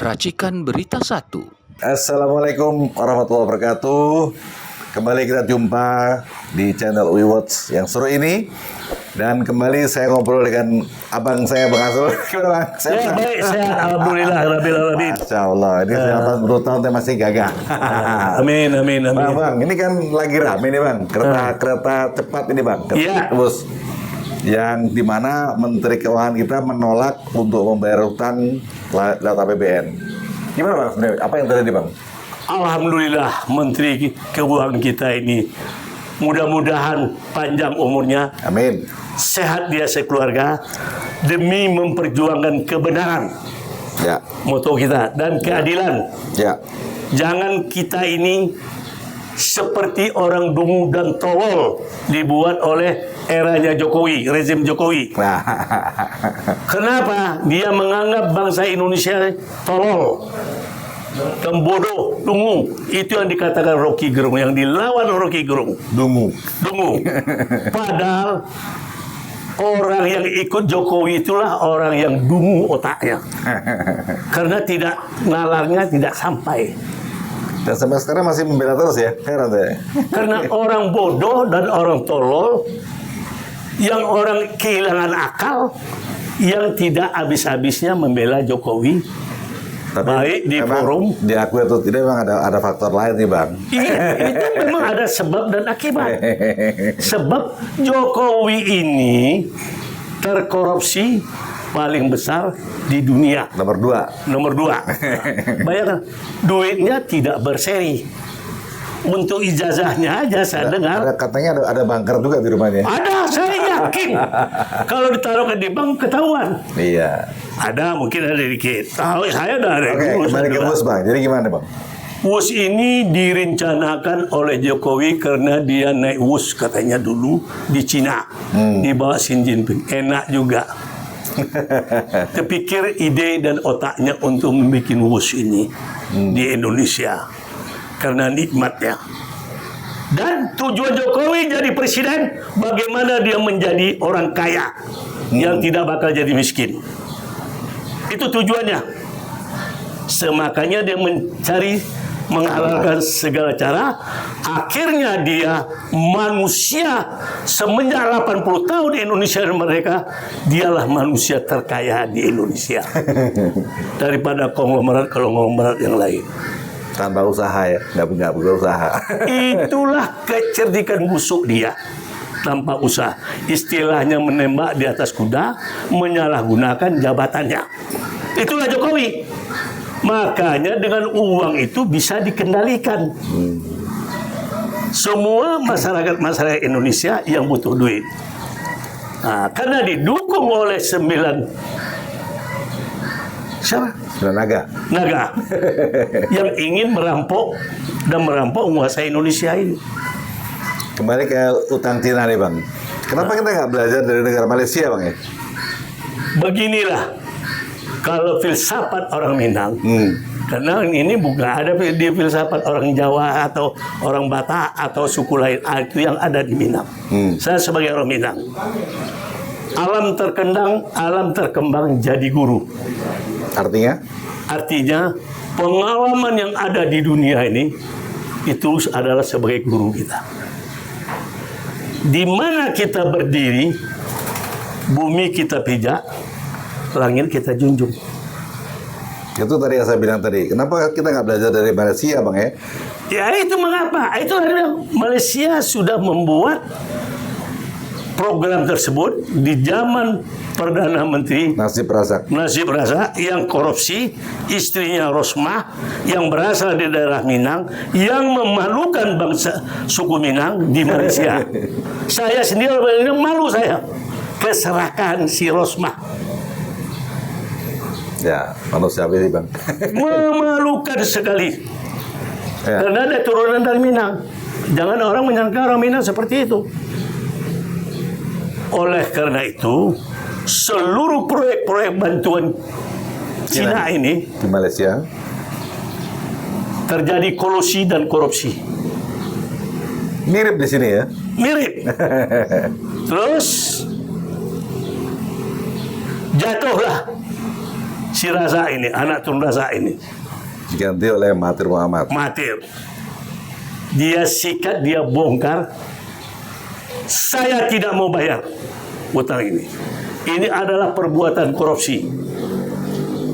Racikan Berita 1. Assalamualaikum warahmatullahi wabarakatuh. Kembali kita jumpa di channel WeWatch yang seru ini. Dan kembali saya ngobrol dengan abang saya, Bang Asul. Gimana, Bang? Ya, baik, saya alhamdulillah rabbil alamin. Masya Allah, ini saya baru tahun saya masih gagah. Amin, amin, amin. Bang, ini kan lagi rame nih, Bang. Kereta cepat ini, Bang. Iya. Bus. Yang dimana Menteri Keuangan kita menolak untuk membayar utang lewat APBN. Gimana, Bang? Sebenarnya apa yang terjadi, Bang? Alhamdulillah Menteri Keuangan kita ini mudah-mudahan panjang umurnya, Amin. sehat dia sekeluarga demi memperjuangkan kebenaran, Ya, moto kita, dan keadilan. ya. Jangan kita ini seperti orang dungu dan tolol dibuat oleh eranya Jokowi, rezim Jokowi. Nah, Kenapa? Dia menganggap bangsa Indonesia tolol dan bodoh, dungu. Itu yang dikatakan Rocky Gerung, yang dilawan Rocky Gerung. dungu. Dungu. Padahal orang yang ikut Jokowi itulah orang yang dungu otaknya. Karena tidak nalarnya tidak sampai. Dan sampai sekarang masih membela terus ya, heran saya. Karena orang bodoh dan orang tolol, yang orang kehilangan akal, yang tidak habis-habisnya membela Jokowi, baik di memang forum. diakui atau tidak, memang ada faktor lain nih, Bang. Iya, itu memang ada sebab dan akibat. Sebab Jokowi ini terkorupsi paling besar di dunia. Nomor 2. Nomor 2. Bayangkan, duitnya tidak berseri. Untuk ijazahnya aja saya dengar. Katanya ada bunker juga di rumahnya. Ada, saya yakin. Kalau ditaruhkan di bank ketahuan. Iya. Ada, mungkin ada dikit. Tahu saya dari Oke, kembali ke bus, Bang. Jadi gimana, Bang? WUS ini direncanakan oleh Jokowi karena dia naik WUS katanya dulu di Cina. Di bawah Xi Jinping. Enak juga. Kepikir ide dan otaknya untuk membuat WUS ini di Indonesia. Karena nikmatnya. Dan tujuan Jokowi jadi presiden, bagaimana dia menjadi orang kaya yang tidak bakal jadi miskin. Itu tujuannya. Semakanya dia mencari menghalalkan segala cara. Akhirnya dia manusia semenjak 80 tahun Indonesia dan mereka, dialah manusia terkaya di Indonesia daripada konglomerat yang lain. Tanpa usaha ya, nggak berusaha. Itulah kecerdikan busuk dia. Tanpa usaha. Istilahnya menembak di atas kuda, menyalahgunakan jabatannya. Itulah Jokowi. Makanya dengan uang itu bisa dikendalikan. Semua masyarakat Indonesia yang butuh duit. Nah, karena didukung oleh 9 Naga. yang ingin merampok menguasai Indonesia ini. Kembali ke utang Cina nih, Bang. Kenapa kita nggak belajar dari negara Malaysia, Bang ya? Beginilah, kalau filsafat orang Minang, karena ini bukan ada di filsafat orang Jawa atau orang Batak atau suku lain, itu yang ada di Minang. Saya sebagai orang Minang, alam terkembang jadi guru. Artinya pengalaman yang ada di dunia ini itu adalah sebagai guru kita. Di mana kita berdiri, bumi kita pijak, langit kita junjung. Itu tadi yang saya bilang tadi. Kenapa kita nggak belajar dari Malaysia, Bang ya? Ya itu mengapa? Itu adalah Malaysia sudah membuat program tersebut di zaman Perdana Menteri Najib Razak yang korupsi, istrinya Rosmah yang berasal dari daerah Minang, yang memalukan bangsa suku Minang di Malaysia. Saya sendiri malu saya keserakahan si Rosmah. Ya, manusiawi sih, Bang. Memalukan sekali. Ya. Karena ada turunan dari Minang. Jangan orang menyangka orang Minang seperti itu. Oleh karena itu, seluruh proyek-proyek bantuan Cina ini di Malaysia terjadi kolusi dan korupsi. Mirip di sini ya. Mirip. Terus jatuhlah si Rasa ini, anak turun Rasa ini. Diganti oleh Mahathir Muhammad. Mahathir. Dia sikat, dia bongkar. Saya tidak mau bayar utang ini. Ini adalah perbuatan korupsi.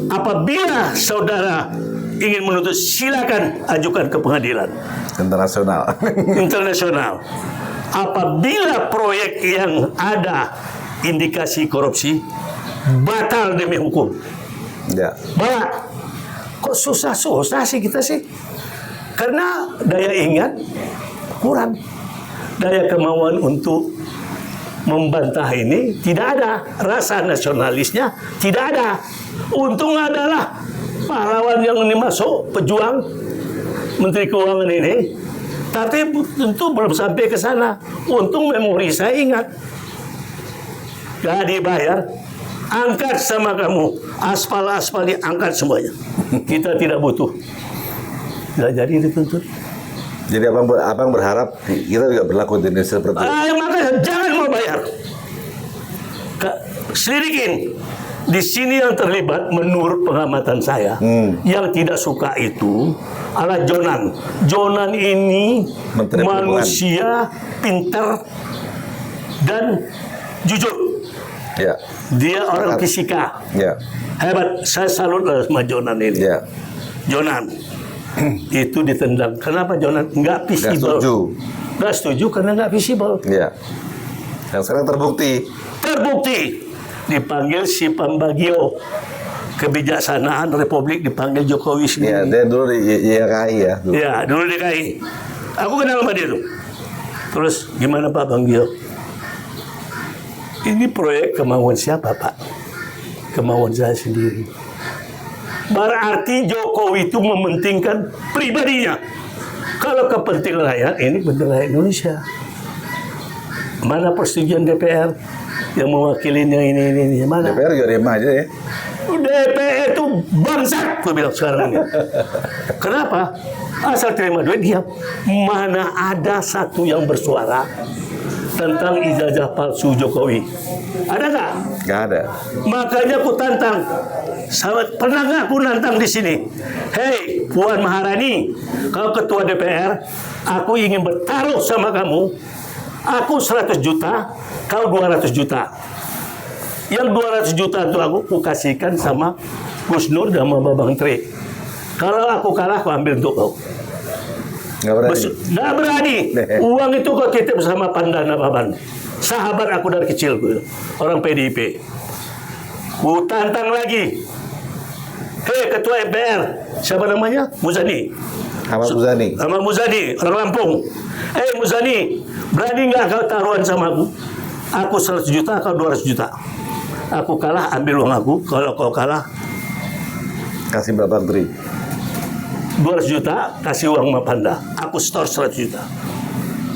Apabila saudara ingin menuntut, silakan ajukan ke pengadilan Internasional. internasional. Apabila proyek yang ada indikasi korupsi, batal demi hukum. Ya. Bapak, kok susah-susah sih kita sih? Karena daya ingat kurang. Daya kemauan untuk membantah ini tidak ada. Rasa nasionalisnya tidak ada. Untung adalah pahlawan yang ini masuk, pejuang Menteri Keuangan ini. Tapi tentu belum sampai ke sana. Untung memori saya ingat. Gak dibayar. Angkat sama kamu. Aspal-aspal diangkat semuanya. Kita tidak butuh. Tidak jadi dituntut. Jadi abang berharap kita juga berlaku di Indonesia seperti itu. Makanya jangan mau bayar. Selidikin. Di sini yang terlibat menurut pengamatan saya, yang tidak suka itu adalah Jonan. Jonan ini Menteri manusia pintar dan jujur. Ya. Dia orang fisika. Ya. Hebat. Saya salut sama Jonan ini. Ya. Jonan itu ditendang. Kenapa Jonan nggak visible? Nggak setuju karena nggak visible. Ya. Dan sekarang terbukti. Dipanggil si Pambagio, kebijaksanaan Republik, dipanggil Jokowi sendiri. Ya, dia dulu di YKI ya. Dulu. Ya, dulu di KI. Aku kenal sama dia tuh. Terus gimana Pak Bangio? Ini proyek kemauan siapa Pak? Kemauan saya sendiri. Berarti Jokowi itu mementingkan pribadinya. Kalau kepentingan rakyat, ini penting rakyat Indonesia. Mana persetujuan DPR yang mewakilinya ini mana? DPR juga diam aja ya. DPR itu bangsat, gue bilang sekarang ini. Kenapa? Asal terima duit diam. Mana ada satu yang bersuara tentang ijazah palsu Jokowi? Ada nggak? Nggak ada. Makanya aku tantang. Pernah nggak aku nantang di sini? Hei, Puan Maharani, kau ketua DPR, aku ingin bertaruh sama kamu. Aku 100 juta, kau 200 juta. Yang 200 juta itu aku kasihkan sama Gus Nur dan sama Babang Tri. Kalau aku kalah, aku ambil untuk kau. Nggak berani. Nggak berani. Uang itu kau titip sama Pandana Baban. Sahabat aku dari kecil, orang PDIP. Ku tantang lagi. Hei, ketua MPR, siapa namanya? Muzani. Ahmad Muzani. Ahmad Muzani, orang Lampung. Hei Muzani, berani nggak kau taruhan sama aku? Aku 100 juta, kau 200 juta. Aku kalah, ambil uang aku. Kalau kau kalah, Kasih berapa Tri? 200 juta, kasih uang sama Panda. Aku store 100 juta.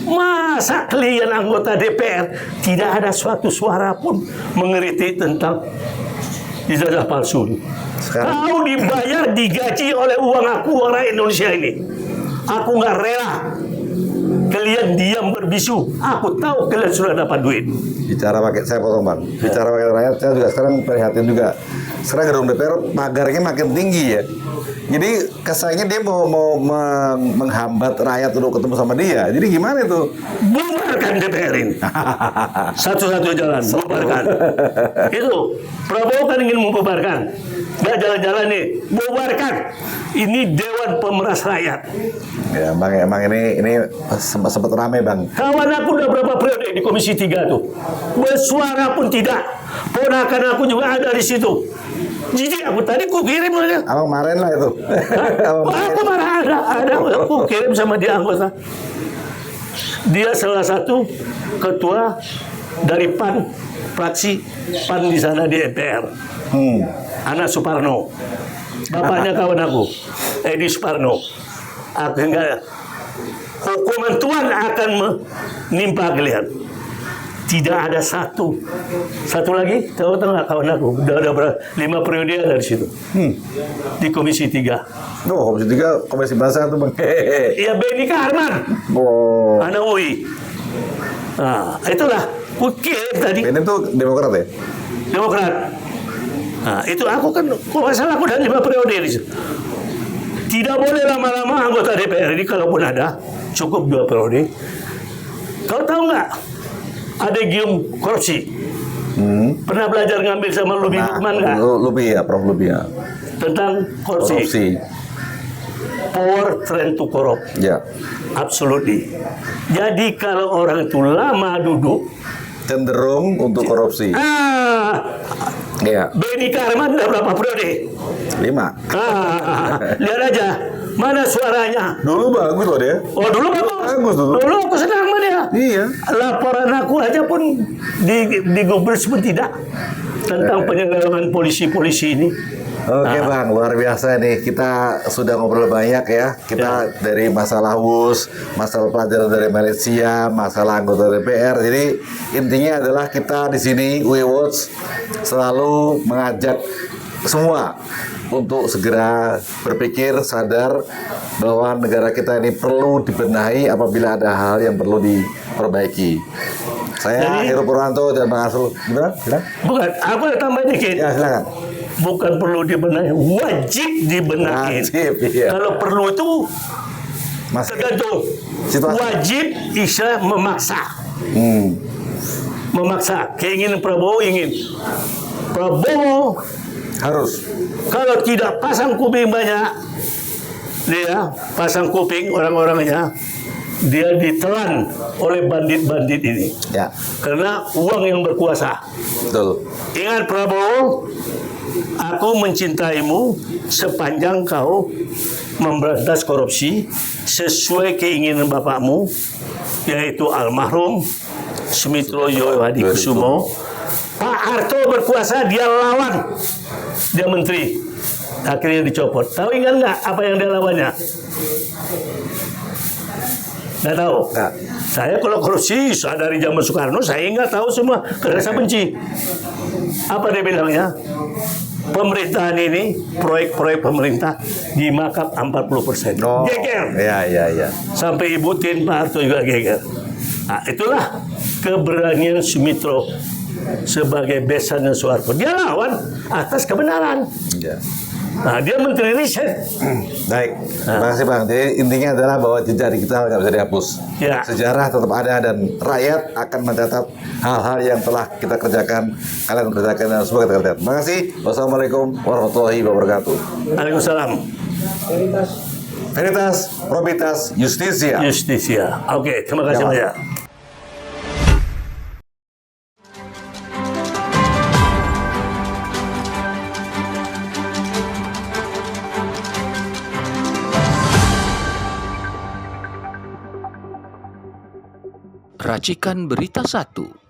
Masa kalian anggota DPR tidak ada suatu suara pun mengkritik tentang ijazah palsu? Sekarang Kau dibayar, digaji oleh uang aku, orang Indonesia ini. Aku nggak rela kalian diam berbisu. Aku tahu kalian sudah dapat duit. bicara pakai, saya potong Bang. Bicara pakai rakyat, saya juga sekarang prihatin juga. Sekarang gedung DPR pagarnya makin tinggi ya. Jadi kesannya dia mau menghambat rakyat untuk ketemu sama dia. Jadi gimana itu? Bubarkan DPR ini. Satu-satu jalan, bubarkan. Itu Prabowo kan ingin membubarkan. Nggak jalan-jalan nih, bubarkan. Ini Dewan Pemeras Rakyat. Ya, emang ini sempat ramai Bang. Kawan aku udah berapa periode di Komisi 3 tuh. Bersuara pun tidak. Ponakan aku juga ada di situ. Jijik aku tadi ku kirim aja. Abang marahin lah itu. Aku marah ada. Aku kirim sama dia anggota. Dia salah satu ketua dari PAN, fraksi PAN di sana di MPR. Anak Suparno. Bapaknya kawan aku, Edi Suparno. Aku enggak. Hukuman Tuhan akan menimpa kalian. Tidak ada satu lagi, tahu nggak kawan aku? Udah 5 periode ada di situ. Di Komisi 3. Oh, Komisi Bahasa itu Bang. Ya Benny Karman. Oh. Anak UI. Nah, itulah. Kirim tadi. Ini tuh Demokrat ya? Demokrat. Nah, itu aku kan, kok nggak salah aku udah 5 periode di situ. Tidak boleh lama-lama anggota DPR ini, kalaupun ada, cukup 2 periode. Kau tahu nggak? Adegium korupsi. Pernah belajar ngambil sama Lubi Lukman nggak? Lubi ya, Prof. Lubi ya. Tentang korupsi. Power trend to corrupt. Ya. Absolutely. Jadi kalau orang itu lama duduk, Cenderung untuk korupsi. Ya. Benny Karman udah berapa periode? 5. Lihat aja, mana suaranya? Dulu bagus loh dia. Oh dulu bagus. Bagus dulu. Dulu aku senang sama dia. Iya. Laporan aku aja pun digubris pun tidak tentang penyelewengan polisi-polisi ini. Oke Bang, luar biasa nih. Kita sudah ngobrol banyak ya. Kita dari masalah WUS, masalah pelajaran dari Malaysia, masalah anggota DPR. Jadi intinya adalah kita di sini WeWatch selalu mengajak semua untuk segera berpikir sadar bahwa negara kita ini perlu dibenahi apabila ada hal yang perlu diperbaiki. Saya Heru Purwanto dan Bang Arsul. Gimana? Bukan, aku ada tambah dikit. Ya silakan. Bukan perlu dibenahi, wajib dibenahi. Wajib, iya. Kalau perlu itu tergantung. Situasi. Wajib istilah memaksa. Memaksa. Keinginan Prabowo ingin. Prabowo Harus. kalau tidak pasang kuping banyak, dia pasang kuping orang-orangnya, dia ditelan oleh bandit-bandit ini. Ya. Karena uang yang berkuasa. Betul. Ingat Prabowo, aku mencintaimu sepanjang kau memberantas korupsi sesuai keinginan bapakmu, yaitu almarhum Sumitro Joyo Hadikusumo. Pak Harto berkuasa, dia lawan, dia menteri, akhirnya dicopot. Tahu ingat nggak apa yang dia lawannya? Nggak tahu. Nggak. Saya kalau korupsi dari zaman Soekarno, saya nggak tahu semua karena saya benci. Apa dia bilangnya? Pemerintahan ini, proyek-proyek pemerintah dimakap 40%. Oh. Geger. Ya. Sampai Ibu Tin, Pak Harto juga geger. Nah, itulah keberanian Sumitro sebagai besannya Soeharto. Dia lawan atas kebenaran. Ya. Nah, dia menteri riset. Baik, terima kasih Bang. Jadi intinya adalah bahwa jejak digital nggak bisa dihapus. Ya. Sejarah tetap ada dan rakyat akan mencatat hal-hal yang telah kita kerjakan, kalian kerjakan dan semua kita kerjakan. Terima kasih. Wassalamualaikum warahmatullahi wabarakatuh. Waalaikumsalam. Veritas, Probitas, Justisia. Justisia. Oke, terima kasih Ya, Mas. banyak. Racikan Berita 1.